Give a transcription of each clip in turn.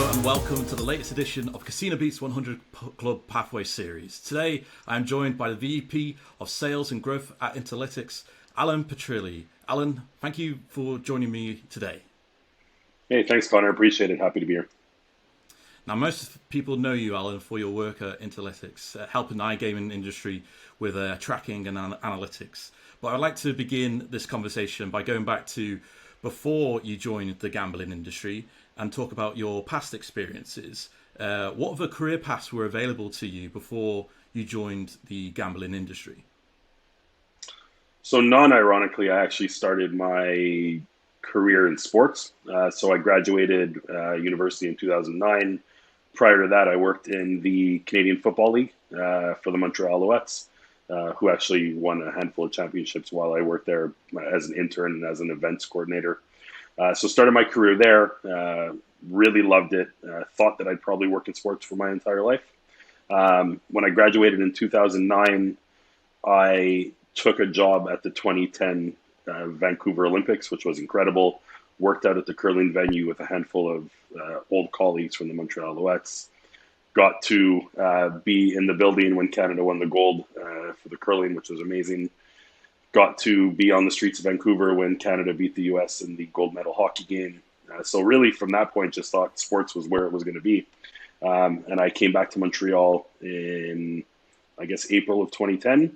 and welcome to the latest edition of CasinoBeats 100 Club Pathways series. Today, I am joined by the VP of Sales and Growth at Intelitics, Allan Petrilli. Allan, thank you for joining me today. Hey, thanks, Conor. Appreciate it. Happy to be here. Now, most people know you, Allan, for your work at Intelitics, helping the iGaming industry with tracking and analytics. But I'd like to begin this conversation by going back to before you joined the gambling industry and talk about your past experiences. What other career paths were available to you before you joined the gambling industry? So non-ironically, I actually started my career in sports. So I graduated university in 2009. Prior to that, I worked in the Canadian Football League for the Montreal Alouettes, who actually won a handful of championships while I worked there as an intern and as an events coordinator. So started my career there, really loved it, thought that I'd probably work in sports for my entire life. When I graduated in 2009, I took a job at the 2010 Vancouver Olympics, which was incredible. Worked out at the curling venue with a handful of old colleagues from the Montreal Alouettes. Got to be in the building when Canada won the gold for the curling, which was amazing. Got to be on the streets of Vancouver when Canada beat the US in the gold medal hockey game. So really from that point, just thought sports was where it was going to be. And I came back to Montreal in, I guess, April of 2010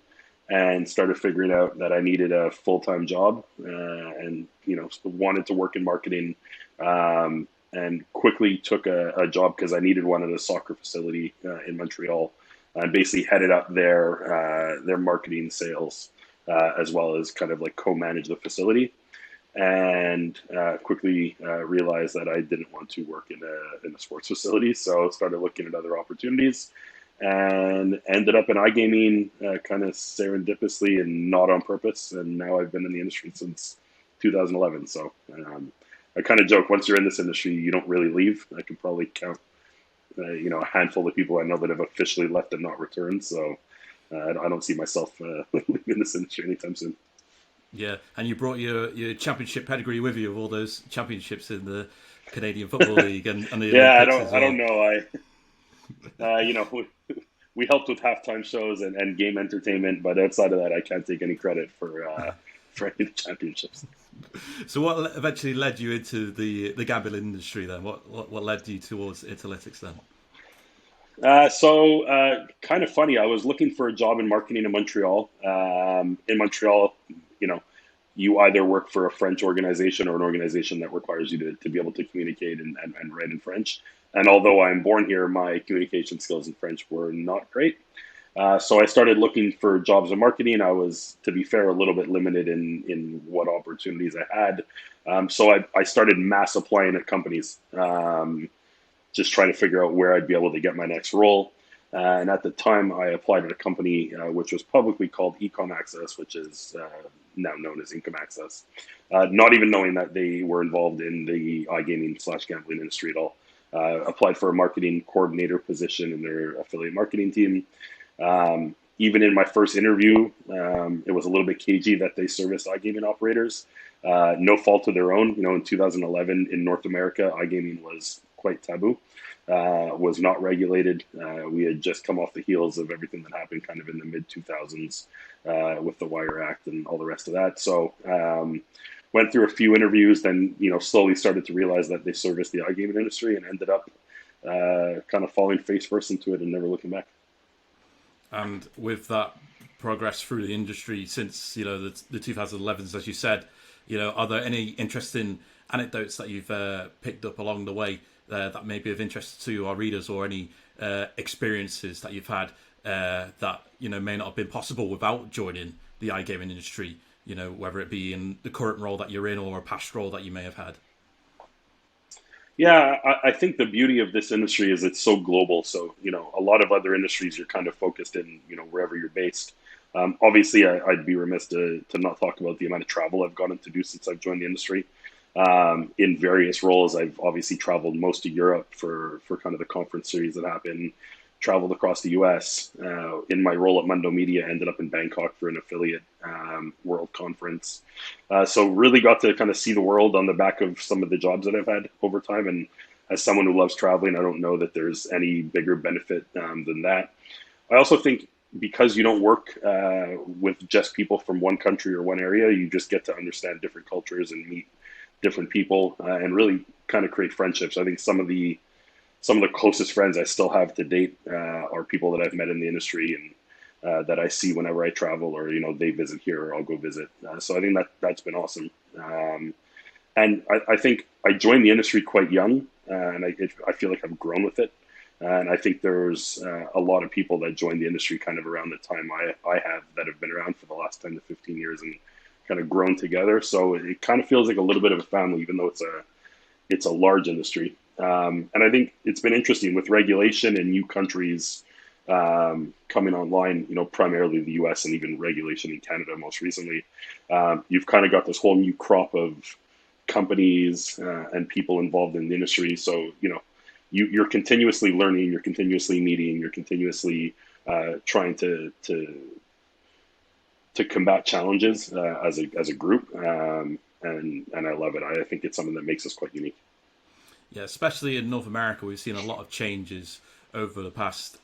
and started figuring out that I needed a full-time job and, wanted to work in marketing and quickly took a job because I needed one at a soccer facility in Montreal and basically headed up their marketing sales as well as kind of like co-manage the facility. And quickly realized that I didn't want to work in a sports facility, so started looking at other opportunities, and ended up in iGaming kind of serendipitously and not on purpose. And now I've been in the industry since 2011. So I kind of joke, once you're in this industry, you don't really leave. I can probably count, a handful of people I know that have officially left and not returned. So I don't see myself leaving this industry anytime soon. Yeah, and you brought your championship pedigree with you of all those championships in the Canadian Football League and the yeah, Olympics as well. I don't know. We helped with halftime shows and game entertainment, but outside of that, I can't take any credit for any of the championships. So what eventually led you into the gambling industry then? What led you towards Intelitics then? Kind of funny. I was looking for a job in marketing in Montreal. In Montreal, you either work for a French organization or an organization that requires you to be able to communicate and write in French. And although I'm born here, my communication skills in French were not great. So I started looking for jobs in marketing. I was, to be fair, a little bit limited in what opportunities I had. So I started mass applying at companies, just trying to figure out where I'd be able to get my next role. And at the time, I applied at a company which was publicly called Ecom Access, which is now known as Income Access, not even knowing that they were involved in the iGaming/gambling industry at all. Applied for a marketing coordinator position in their affiliate marketing team. Even in my first interview, it was a little bit cagey that they serviced iGaming operators. No fault of their own. In 2011 in North America, iGaming was quite taboo. Was not regulated. We had just come off the heels of everything that happened kind of in the mid-2000s with the Wire Act and all the rest of that. So went through a few interviews, then slowly started to realize that they serviced the iGaming industry and ended up kind of falling face first into it and never looking back. And with that progress through the industry since the 2011s, as you said, are there any interesting anecdotes that you've picked up along the way that may be of interest to our readers, or any experiences that you've had that may not have been possible without joining the iGaming industry, whether it be in the current role that you're in or a past role that you may have had? Yeah, I think the beauty of this industry is it's so global. So, a lot of other industries, you're kind of focused in, wherever you're based. Obviously, I'd be remiss to not talk about the amount of travel I've gotten to do since I've joined the industry. In various roles, I've obviously traveled most of Europe for kind of the conference series that happen, traveled across the US. In my role at Mundo Media, ended up in Bangkok for an affiliate world conference. So really got to kind of see the world on the back of some of the jobs that I've had over time. And as someone who loves traveling, I don't know that there's any bigger benefit than that. I also think because you don't work with just people from one country or one area, you just get to understand different cultures and meet different people and really kind of create friendships. I think some of the closest friends I still have to date are people that I've met in the industry and that I see whenever I travel, or they visit here or I'll go visit. So I think that's been awesome. And I think I joined the industry quite young, and I feel like I've grown with it. And I think there's a lot of people that joined the industry kind of around the time I have that have been around for the last 10 to 15 years and kind of grown together. So it kind of feels like a little bit of a family, even though it's a large industry. And I think it's been interesting with regulation in new countries coming online, primarily the US and even regulation in Canada most recently. You've kind of got this whole new crop of companies and people involved in the industry. So, you're continuously learning, you're continuously meeting, you're continuously trying to combat challenges as a group. And I love it. I think it's something that makes us quite unique. Yeah, especially in North America, we've seen a lot of changes over the past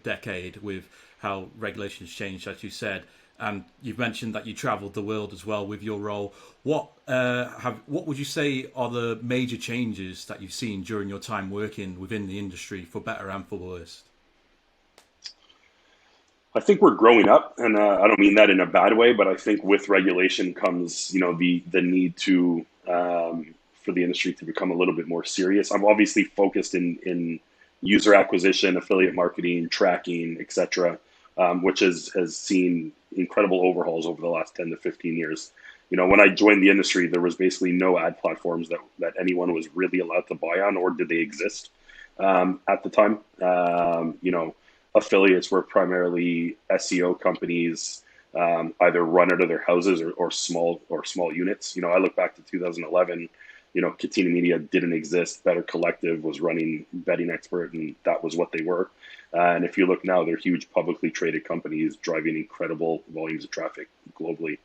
decade with how regulations changed, as you said. And you've mentioned that you travelled the world as well with your role. What would you say are the major changes that you've seen during your time working within the industry, for better and for worse? I think we're growing up, and I don't mean that in a bad way, but I think with regulation comes, the need to for the industry to become a little bit more serious. I'm obviously focused in user acquisition, affiliate marketing, tracking, etc., which has seen incredible overhauls over the last 10 to 15 years. When I joined the industry, there was basically no ad platforms that anyone was really allowed to buy on, or did they exist at the time. Affiliates were primarily SEO companies, either run out of their houses or small units. I look back to 2011. Catena Media didn't exist. Better Collective was running Betting Expert, and that was what they were. And if you look now, they're huge publicly traded companies driving incredible volumes of traffic globally.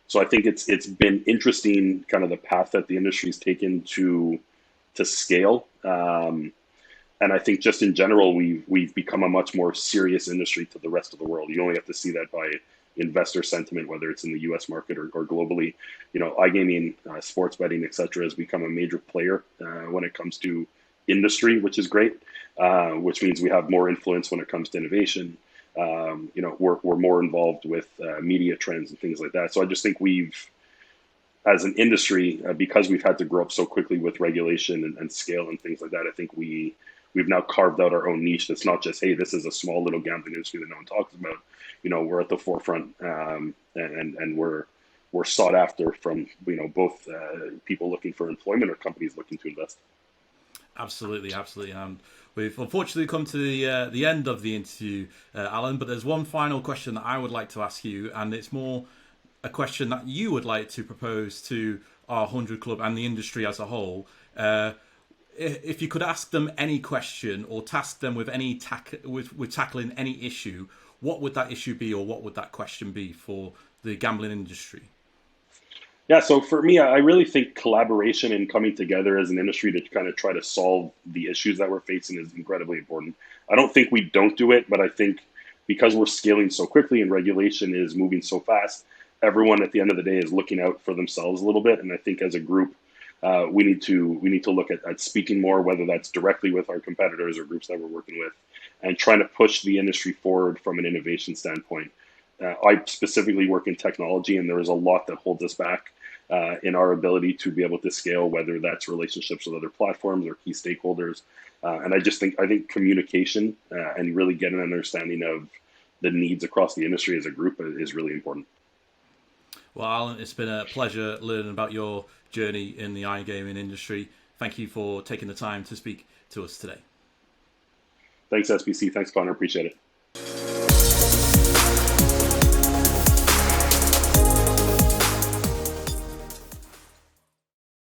So I think it's been interesting, kind of the path that the industry's taken to scale. And I think just in general, we've become a much more serious industry to the rest of the world. You only have to see that by investor sentiment, whether it's in the U.S. market or globally. iGaming, sports betting, etc., has become a major player when it comes to industry, which is great. Which means we have more influence when it comes to innovation. We're more involved with media trends and things like that. So I just think as an industry, because we've had to grow up so quickly with regulation and scale and things like that, I think we've now carved out our own niche. That's not just, hey, this is a small little gambling industry that no one talks about. We're at the forefront, and we're sought after from both people looking for employment or companies looking to invest. Absolutely. And we've unfortunately come to the end of the interview, Allan. But there's one final question that I would like to ask you, and it's more a question that you would like to propose to our 100 Club and the industry as a whole. If you could ask them any question or task them with with tackling any issue, what would that issue be, or what would that question be for the gambling industry? Yeah, so for me, I really think collaboration and coming together as an industry to kind of try to solve the issues that we're facing is incredibly important. I don't think we don't do it, but I think because we're scaling so quickly and regulation is moving so fast, everyone at the end of the day is looking out for themselves a little bit. And I think as a group, we need to look at speaking more, whether that's directly with our competitors or groups that we're working with, and trying to push the industry forward from an innovation standpoint. I specifically work in technology, and there is a lot that holds us back in our ability to be able to scale, whether that's relationships with other platforms or key stakeholders. And I think communication and really getting an understanding of the needs across the industry as a group is really important. Well, Allan, it's been a pleasure learning about your journey in the iGaming industry. Thank you for taking the time to speak to us today. Thanks, SBC. Thanks, Conor. Appreciate it.